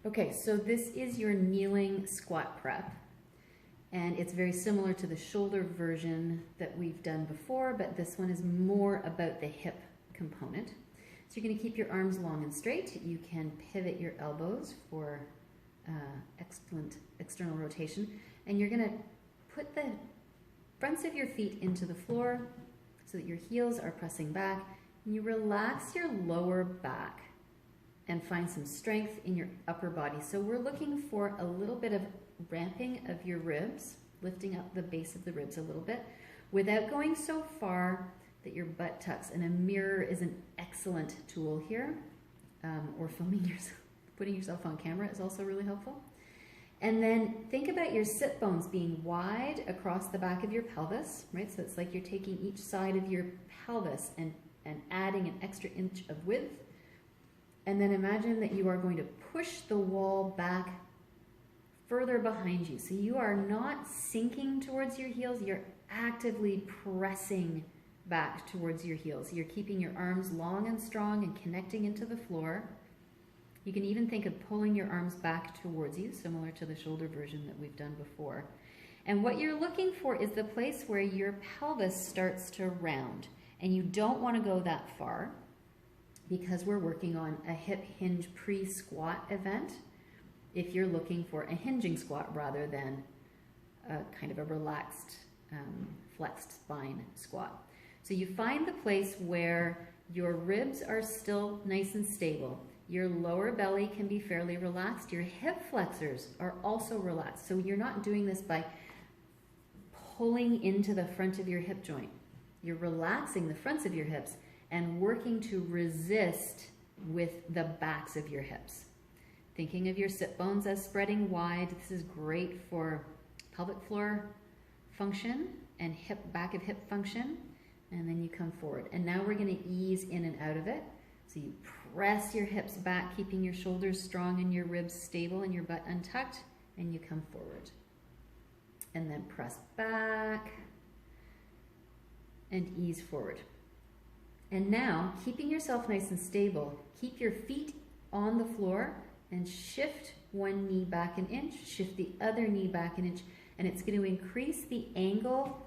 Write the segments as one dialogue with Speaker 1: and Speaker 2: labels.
Speaker 1: Okay, so this is your kneeling squat prep, and it's very similar to the shoulder version that we've done before, but this one is more about the hip component. So you're going to keep your arms long and straight. You can pivot your elbows for excellent external rotation, and you're going to put the fronts of your feet into the floor so that your heels are pressing back, and you relax your lower back and find some strength in your upper body. So we're looking for a little bit of ramping of your ribs, lifting up the base of the ribs a little bit, without going so far that your butt tucks. And a mirror is an excellent tool here, or filming yourself, putting yourself on camera is also really helpful. And then think about your sit bones being wide across the back of your pelvis, right? So it's like you're taking each side of your pelvis and adding an extra inch of width. And then imagine that you are going to push the wall back further behind you. So you are not sinking towards your heels, you're actively pressing back towards your heels. You're keeping your arms long and strong and connecting into the floor. You can even think of pulling your arms back towards you, similar to the shoulder version that we've done before. And what you're looking for is the place where your pelvis starts to round. And you don't want to go that far, because we're working on a hip hinge pre-squat event if you're looking for a hinging squat rather than a kind of a relaxed, flexed spine squat. So you find the place where your ribs are still nice and stable. Your lower belly can be fairly relaxed. Your hip flexors are also relaxed. So you're not doing this by pulling into the front of your hip joint. You're relaxing the fronts of your hips and working to resist with the backs of your hips. Thinking of your sit bones as spreading wide. This is great for pelvic floor function and back of hip function. And then you come forward. And now we're going to ease in and out of it. So you press your hips back, keeping your shoulders strong and your ribs stable and your butt untucked, and you come forward. And then press back and ease forward. And now, keeping yourself nice and stable, keep your feet on the floor and shift one knee back an inch, shift the other knee back an inch, and it's going to increase the angle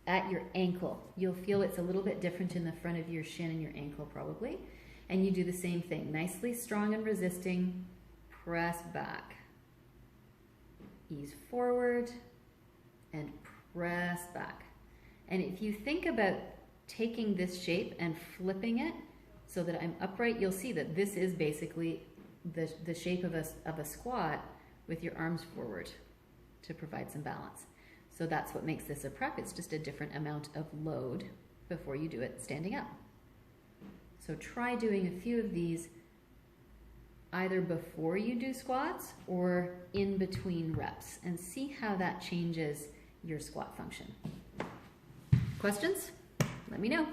Speaker 1: at your ankle. You'll feel it's a little bit different in the front of your shin and your ankle probably. And you do the same thing, nicely strong and resisting, press back, ease forward, and press back. And if you think about taking this shape and flipping it so that I'm upright, you'll see that this is basically the shape of a squat with your arms forward to provide some balance. So that's what makes this a prep. It's just a different amount of load before you do it standing up. So try doing a few of these either before you do squats or in between reps and see how that changes your squat function. Questions? Let me know.